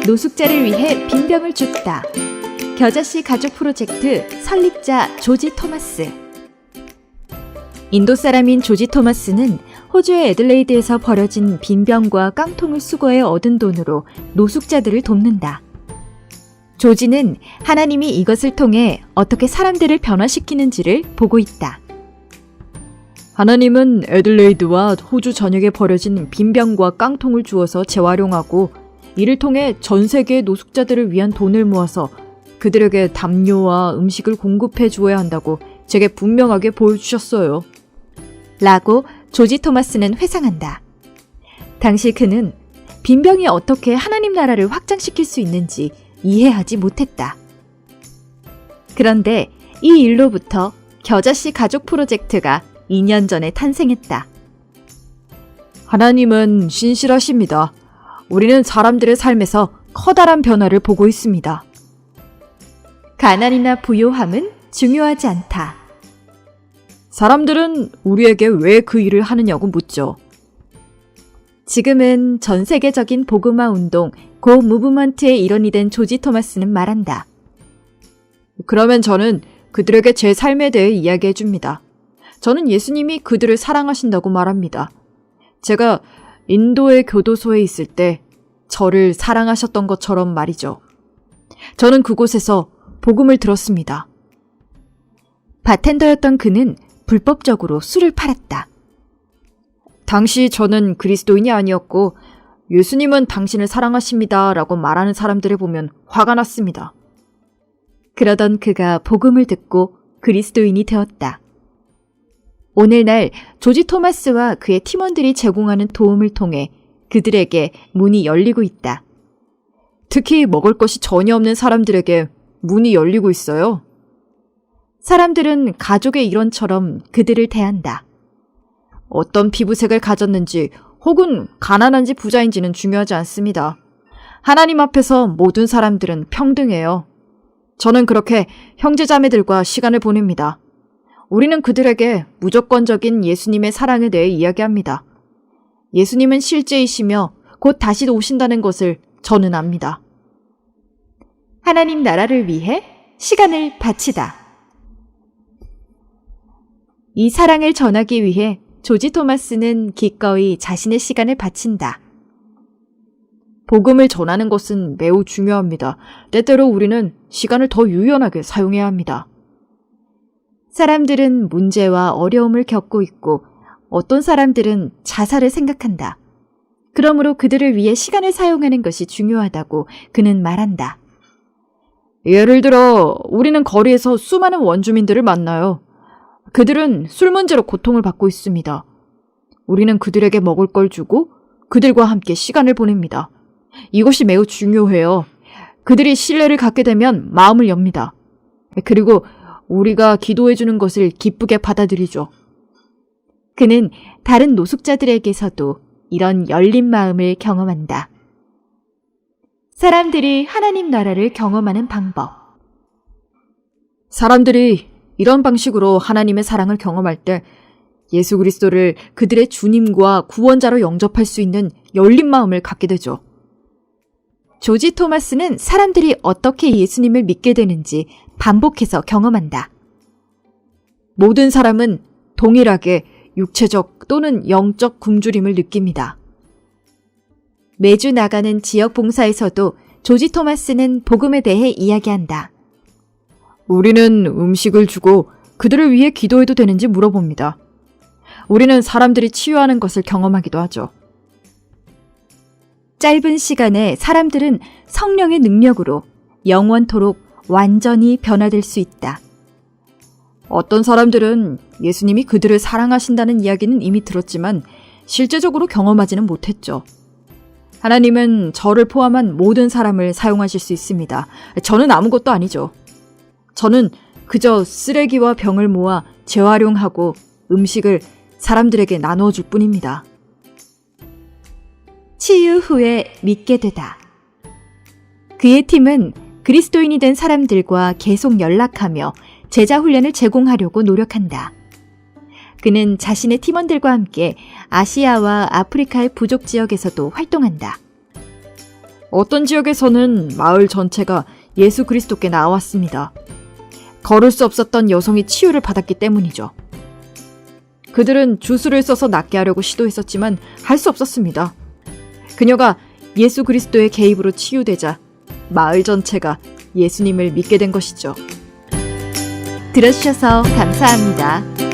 노숙자를 위해 빈병을 줍다. 겨자씨 가족 프로젝트 설립자 조지 토마스. 인도 사람인 조지 토마스는 호주의 애들레이드에서 버려진 빈병과 깡통을 수거해 얻은 돈으로 노숙자들을 돕는다. 조지는 하나님이 이것을 통해 어떻게 사람들을 변화시키는지를 보고 있다. 하나님은 애들레이드와 호주 전역에 버려진 빈병과 깡통을 주어서 재활용하고 이를 통해 전 세계의 노숙자들을 위한 돈을 모아서 그들에게 담요와 음식을 공급해 주어야 한다고 제게 분명하게 보여주셨어요. 라고 조지 토마스는 회상한다. 당시 그는 빈병이 어떻게 하나님 나라를 확장시킬 수 있는지 이해하지 못했다. 그런데 이 일로부터 겨자씨 가족 프로젝트가 2년 전에 탄생했다. 하나님은 신실하십니다. 우리는 사람들의 삶에서 커다란 변화를 보고 있습니다. 가난이나 부요함은 중요하지 않다. 사람들은 우리에게 왜 그 일을 하느냐고 묻죠. 지금은 전 세계적인 복음화 운동 고 무브먼트의 일원이 된 조지 토마스는 말한다. 그러면 저는 그들에게 제 삶에 대해 이야기해 줍니다. 저는 예수님이 그들을 사랑하신다고 말합니다. 제가 인도의 교도소에 있을 때 저를 사랑하셨던 것처럼 말이죠. 저는 그곳에서 복음을 들었습니다. 바텐더였던 그는 불법적으로 술을 팔았다. 당시 저는 그리스도인이 아니었고 예수님은 당신을 사랑하십니다 라고 말하는 사람들을 보면 화가 났습니다. 그러던 그가 복음을 듣고 그리스도인이 되었다. 오늘날 조지 토마스와 그의 팀원들이 제공하는 도움을 통해 그들에게 문이 열리고 있다. 특히 먹을 것이 전혀 없는 사람들에게 문이 열리고 있어요. 사람들은 가족의 일원처럼 그들을 대한다. 어떤 피부색을 가졌는지 혹은 가난한지 부자인지는 중요하지 않습니다. 하나님 앞에서 모든 사람들은 평등해요. 저는 그렇게 형제자매들과 시간을 보냅니다. 우리는 그들에게 무조건적인 예수님의 사랑에 대해 이야기합니다. 예수님은 실제이시며 곧 다시 오신다는 것을 저는 압니다. 하나님 나라를 위해 시간을 바치다. 이 사랑을 전하기 위해 조지 토마스는 기꺼이 자신의 시간을 바친다. 복음을 전하는 것은 매우 중요합니다. 때때로 우리는 시간을 더 유연하게 사용해야 합니다. 사람들은 문제와 어려움을 겪고 있고 어떤 사람들은 자살을 생각한다. 그러므로 그들을 위해 시간을 사용하는 것이 중요하다고 그는 말한다. 예를 들어 우리는 거리에서 수많은 원주민들을 만나요. 그들은 술 문제로 고통을 받고 있습니다. 우리는 그들에게 먹을 걸 주고 그들과 함께 시간을 보냅니다. 이것이 매우 중요해요. 그들이 신뢰를 갖게 되면 마음을 엽니다. 그리고 우리가 기도해 주는 것을 기쁘게 받아들이죠. 그는 다른 노숙자들에게서도 이런 열린 마음을 경험한다. 사람들이 하나님 나라를 경험하는 방법. 사람들이 이런 방식으로 하나님의 사랑을 경험할 때 예수 그리스도를 그들의 주님과 구원자로 영접할 수 있는 열린 마음을 갖게 되죠. 조지 토마스는 사람들이 어떻게 예수님을 믿게 되는지 반복해서 경험한다. 모든 사람은 동일하게 육체적 또는 영적 굶주림을 느낍니다. 매주 나가는 지역 봉사에서도 조지 토마스는 복음에 대해 이야기한다. 우리는 음식을 주고 그들을 위해 기도해도 되는지 물어봅니다. 우리는 사람들이 치유하는 것을 경험하기도 하죠. 짧은 시간에 사람들은 성령의 능력으로 영원토록 완전히 변화될 수 있다. 어떤 사람들은 예수님이 그들을 사랑하신다는 이야기는 이미 들었지만 실제적으로 경험하지는 못했죠. 하나님은 저를 포함한 모든 사람을 사용하실 수 있습니다. 저는 아무것도 아니죠. 저는 그저 쓰레기와 병을 모아 재활용하고 음식을 사람들에게 나누어 줄 뿐입니다. 치유 후에 믿게 되다. 그의 팀은 그리스도인이 된 사람들과 계속 연락하며 제자 훈련을 제공하려고 노력한다. 그는 자신의 팀원들과 함께 아시아와 아프리카의 부족 지역에서도 활동한다. 어떤 지역에서는 마을 전체가 예수 그리스도께 나왔습니다. 걸을 수 없었던 여성이 치유를 받았기 때문이죠. 그들은 주술을 써서 낫게 하려고 시도했었지만 할 수 없었습니다. 그녀가 예수 그리스도의 개입으로 치유되자 마을 전체가 예수님을 믿게 된 것이죠. 들어주셔서 감사합니다.